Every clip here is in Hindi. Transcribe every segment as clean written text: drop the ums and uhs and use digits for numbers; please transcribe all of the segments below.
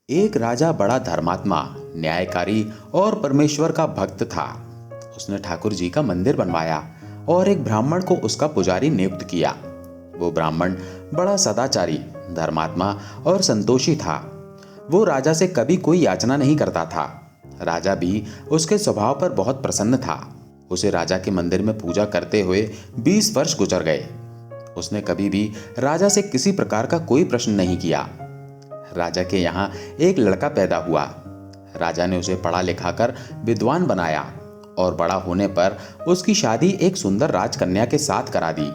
एक राजा बड़ा धर्मात्मा, न्यायकारी और परमेश्वर का भक्त था। उसने ठाकुर जी का मंदिर बनवाया और एक ब्राह्मण को उसका पुजारी नियुक्त किया। वो ब्राह्मण बड़ा सदाचारी, धर्मात्मा और संतोषी था। वो राजा से कभी कोई याचना नहीं करता था। राजा भी उसके स्वभाव पर बहुत प्रसन्न था। उसे राजा के मंदिर में पूजा करते हुए 20 वर्ष गुजर गए। उसने कभी भी राजा से किसी प्रकार का कोई प्रश्न नहीं किया। राजा के यहाँ एक लड़का पैदा हुआ। राजा ने उसे पढ़ा लिखा कर विद्वान बनाया और बड़ा होने पर उसकी शादी एक सुंदर राजकन्या के साथ करा दी।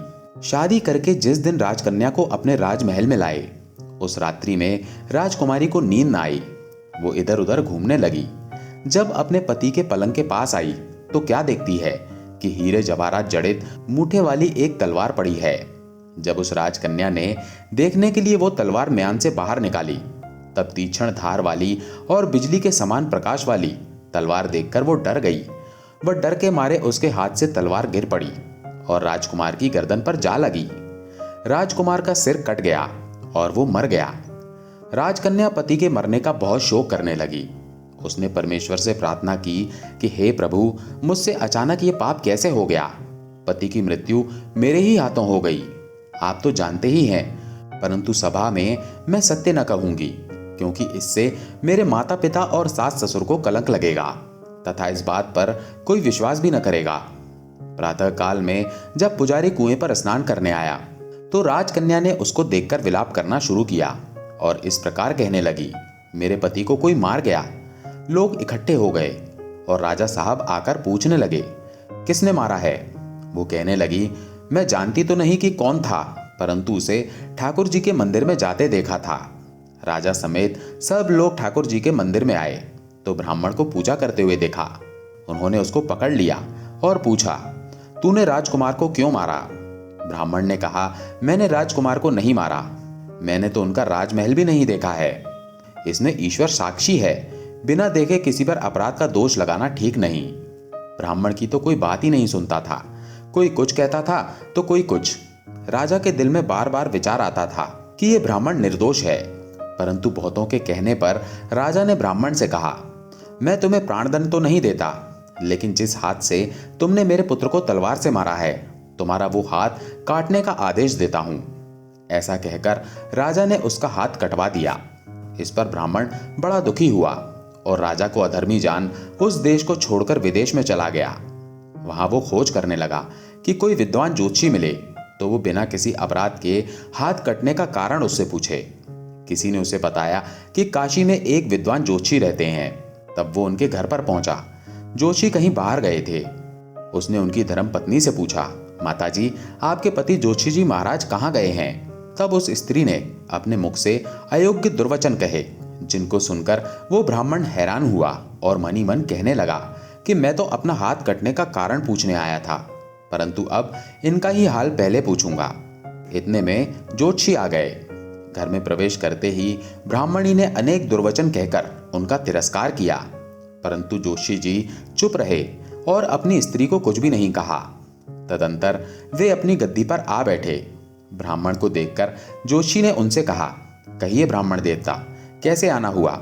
शादी करके जिस दिन राजकन्या को अपने राजमहल में लाए, उस रात्रि में राजकुमारी को नींद न आई। वो इधर उधर घूमने लगी। जब अपने पति के पलंग के पास आई तो क्या देखती है कि हीरे जवाहरात जड़ित मूठे वाली एक तलवार पड़ी है। जब उस राजकन्या ने देखने के लिए वो तलवार म्यान से बाहर निकाली, तब तीक्ष्ण धार वाली और बिजली के समान प्रकाश वाली तलवार देखकर वो डर गई। वह डर के मारे उसके हाथ से तलवार गिर पड़ी और राजकुमार की गर्दन पर जा लगी। राजकुमार का सिर कट गया और वो मर गया। राजकन्या पति के मरने का बहुत शोक करने लगी। उसने परमेश्वर से प्रार्थना की कि हे प्रभु, मुझसे अचानक ये पाप कैसे हो गया। पति की मृत्यु मेरे ही हाथों हो गई। आप तो जानते ही हैं, परंतु सभा में मैं सत्य न कहूंगी, क्योंकि इससे मेरे माता पिता और सास ससुर को कलंक लगेगा तथा इस बात पर कोई विश्वास भी न करेगा। प्रातः काल में जब पुजारी कुएं पर स्नान करने आया तो राजकन्या ने उसको देखकर विलाप करना शुरू किया और इस प्रकार कहने लगी, मेरे पति को कोई मार गया। लोग इकट्ठे हो गए और राजा साहब आकर पूछने लगे, किसने मारा है। वो कहने लगी, मैं जानती तो नहीं कि कौन था, परंतु उसे ठाकुर जी के मंदिर में जाते देखा था। राजा समेत सब लोग ठाकुर जी के मंदिर में आए तो ब्राह्मण को पूजा करते हुए देखा। उन्होंने उसको पकड़ लिया और पूछा, तूने राजकुमार को क्यों मारा। ब्राह्मण ने कहा, मैंने राजकुमार को नहीं मारा। मैंने तो उनका राजमहल भी नहीं देखा है। इसमें ईश्वर साक्षी है, बिना देखे किसी पर अपराध का दोष लगाना ठीक नहीं। ब्राह्मण की तो कोई बात ही नहीं सुनता था। कोई कुछ कहता था तो कोई कुछ। राजा के दिल में बार बार विचार आता था कि ये ब्राह्मण निर्दोष है, परंतु बहुतों के कहने पर राजा ने ब्राह्मण से कहा, मैं तुम्हें प्राणदंड तो नहीं देता, लेकिन जिस हाथ से तुमने मेरे पुत्र को तलवार से मारा है, तुम्हारा वो हाथ काटने का आदेश देता हूं। ऐसा कहकर राजा ने उसका हाथ कटवा दिया। इस पर ब्राह्मण बड़ा दुखी हुआ और राजा को अधर्मी जान उस देश को छोड़कर विदेश में चला गया। वहां वो खोज करने लगा कि कोई विद्वान ज्योतिषी मिले तो वो बिना किसी अपराध के हाथ कटने का कारण उससे पूछे। किसी ने उसे बताया कि काशी में एक विद्वान ज्योतिषी रहते हैं। तब वो उनके घर पर पहुंचा। ज्योतिषी कहीं बाहर गए थे। उसने उनकी धर्म पत्नी से पूछा, माताजी, आपके पति ज्योतिषी जी महाराज कहाँ गए हैं। तब उस स्त्री ने अपने मुख से अयोग्य दुर्वचन कहे, जिनको सुनकर वो ब्राह्मण हैरान हुआ और मनी मन कहने लगा कि मैं तो अपना हाथ कटने का कारण पूछने आया था, परंतु अब इनका ही हाल पहले पूछूंगा। इतने में ज्योतिषी आ गए। घर में प्रवेश करते ही ब्राह्मणी ने अनेक दुर्वचन कहकर उनका तिरस्कार किया, परंतु ज्योतिषी जी चुप रहे और अपनी स्त्री को कुछ भी नहीं कहा। तदंतर वे अपनी गद्दी पर आ बैठे। ब्राह्मण को देखकर ज्योतिषी ने उनसे कहा, कहिए ब्राह्मण देवता, कैसे आना हुआ।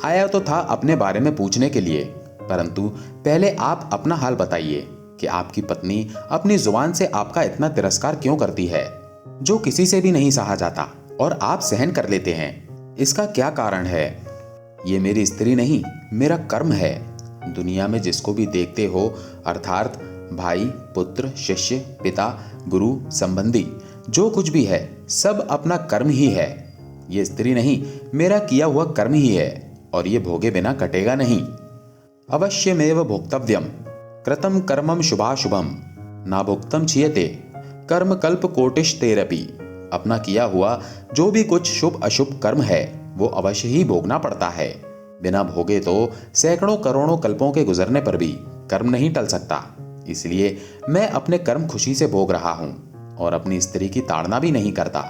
आया तो था अपने बारे में पूछने के लिए, परंतु पहले आप अपना हाल बताइए कि आपकी पत्नी अपनी जुबान से आपका इतना तिरस्कार क्यों करती है, जो किसी से भी नहीं सहा जाता और आप सहन कर लेते हैं। इसका क्या कारण है। ये मेरी स्त्री नहीं, मेरा कर्म है। दुनिया में जिसको भी देखते हो, अर्थात भाई, पुत्र, शिष्य, पिता, गुरु, संबंधी, जो कुछ भी है, सब अपना कर्म ही है। ये स्त्री नहीं, मेरा किया हुआ कर्म ही है और ये भोगे बिना कटेगा नहीं। अवश्यमेव भोक्तव्यम, कृतं कर्मम शुभाशुभम, ना भुक्तम क्षीयते, कर्म कल्प कोटिश्तेरपि। अपना किया हुआ जो भी कुछ शुभ अशुभ कर्म है, वो अवश्य ही भोगना पड़ता है। बिना भोगे तो सैकड़ों करोड़ों कल्पों के गुजरने पर भी कर्म नहीं टल सकता। इसलिए मैं अपने कर्म खुशी से भोग रहा हूं और अपनी स्त्री की ताड़ना भी नहीं करता,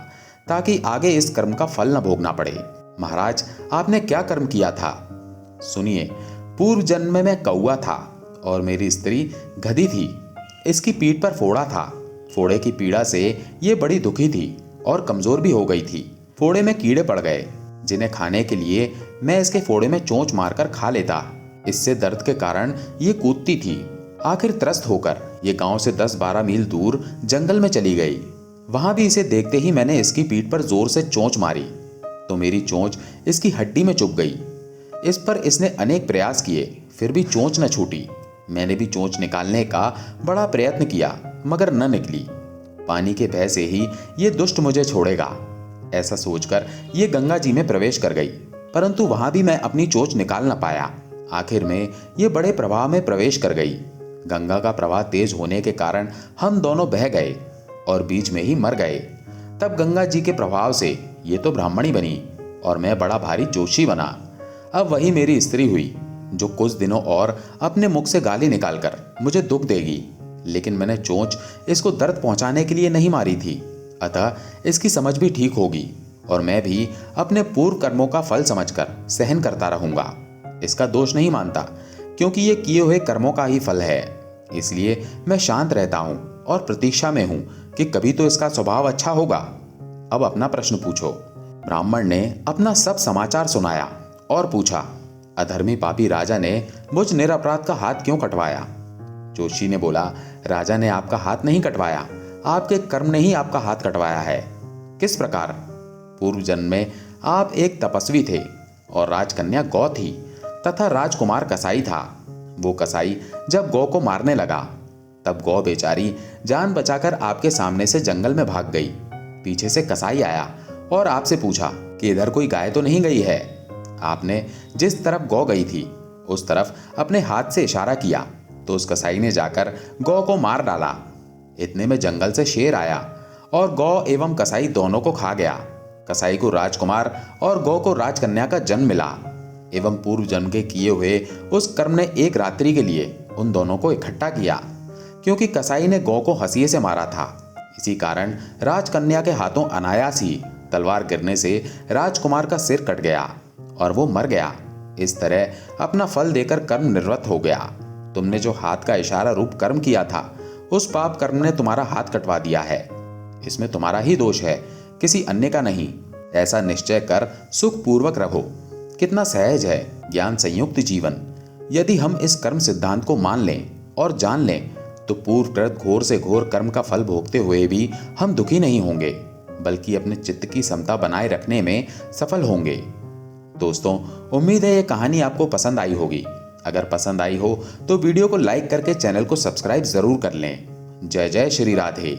ताकि आगे इस कर्म का फल न भोगना पड़े। महाराज, आपने क्या कर्म किया था। सुनिए, पूर्व जन्म में कौआ था और मेरी स्त्री गधी थी। इसकी पीठ पर फोड़ा था। फोड़े की पीड़ा से ये बड़ी दुखी थी और कमजोर भी हो गई थी। फोड़े में कीड़े पड़ गए। जिन्हें खाने के लिए मैं इसके फोड़े में चोंच मारकर खा लेता। इससे दर्द के कारण ये कूदती थी। आखिर त्रस्त होकर ये गांव से 10-12 मील दूर जंगल में चली गई। वहां भी इसे देखते ही मैंने इसकी पीठ पर जोर से चोंच मारी तो मेरी चोंच इसकी हड्डी में चुभ गई। इस पर इसने अनेक प्रयास किए, फिर भी चोंच न छूटी। मैंने भी चोंच निकालने का बड़ा प्रयत्न किया, मगर न निकली। पानी के भय से ही ये दुष्ट मुझे छोड़ेगा, ऐसा सोचकर ये गंगा जी में प्रवेश कर गई। परंतु वहां भी मैं अपनी चोंच निकाल न पाया। आखिर में ये बड़े प्रवाह में प्रवेश कर गई। गंगा का प्रवाह तेज होने के कारण हम दोनों बह गए और बीच में ही मर गए। तब गंगा जी के प्रभाव से ये तो ब्राह्मणी बनी और मैं बड़ा भारी जोशी बना। अब वही मेरी स्त्री हुई जो कुछ दिनों और अपने मुख से गाली निकालकर मुझे दुख देगी। लेकिन मैंने चोंच इसको दर्द पहुंचाने के लिए नहीं मारी थी, अतः इसकी समझ भी ठीक होगी और मैं भी अपने पूर्व कर्मों का फल समझकर सहन करता रहूंगा। इसका दोष नहीं मानता, क्योंकि ये किए हुए कर्मों का ही फल है। इसलिए मैं शांत रहता हूं और प्रतीक्षा में हूं कि कभी तो इसका स्वभाव अच्छा होगा। अब अपना प्रश्न पूछो। ब्राह्मण ने अपना सब समाचार सुनाया और पूछा, अधर्मी पापी राजा ने मुझ निरपराध का हाथ क्यों कटवाया? जोशी ने बोला, राजा ने आपका हाथ नहीं कटवाया, आपके कर्म ने ही आपका हाथ कटवाया है। किस प्रकार? पूर्व जन्म में आप एक तपस्वी थे और राजकन्या गौ थी तथा राजकुमार कसाई था। वो कसाई जब गौ को मारने लगा तब गौ बेचारी जान बचाकर आपके सामने से जंगल में भाग गई। पीछे से कसाई आया और आपसे पूछा कि इधर कोई गाय तो नहीं गई है। आपने जिस तरफ गौ गई थी उस तरफ अपने हाथ से इशारा किया तो उस कसाई ने जाकर गौ को मार डाला। इतने में जंगल से शेर आया और गौ एवं कसाई दोनों को खा गया। कसाई को राजकुमार और गौ को राजकन्या का जन्म मिला एवं पूर्व जन्म के किए हुए उस कर्म ने एक रात्रि के लिए उन दोनों को इकट्ठा किया। क्योंकि कसाई ने गौ को हंसिए से मारा था, इसी कारण राजकन्या के हाथों अनायास ही तलवार गिरने से राजकुमार का सिर कट गया और वो मर गया। इस तरह अपना फल देकर कर्म निवृत्त हो गया। तुमने जो हाथ का इशारा रूप कर्म किया था उस पाप कर्म ने तुम्हारा हाथ कटवा दिया है। इसमें तुम्हारा ही दोष है, किसी अन्य का नहीं। ऐसा निश्चय कर सुखपूर्वक रहो। कितना सहज है ज्ञान संयुक्त जीवन। यदि हम इस कर्म सिद्धांत को मान लें और जान लें तो पूर्वकृत घोर से घोर कर्म का फल भोगते हुए भी हम दुखी नहीं होंगे, बल्कि अपने चित्त की समता बनाए रखने में सफल होंगे। दोस्तों, उम्मीद है ये कहानी आपको पसंद आई होगी। अगर पसंद आई हो तो वीडियो को लाइक करके चैनल को सब्सक्राइब जरूर कर लें। जय जय श्री राधे।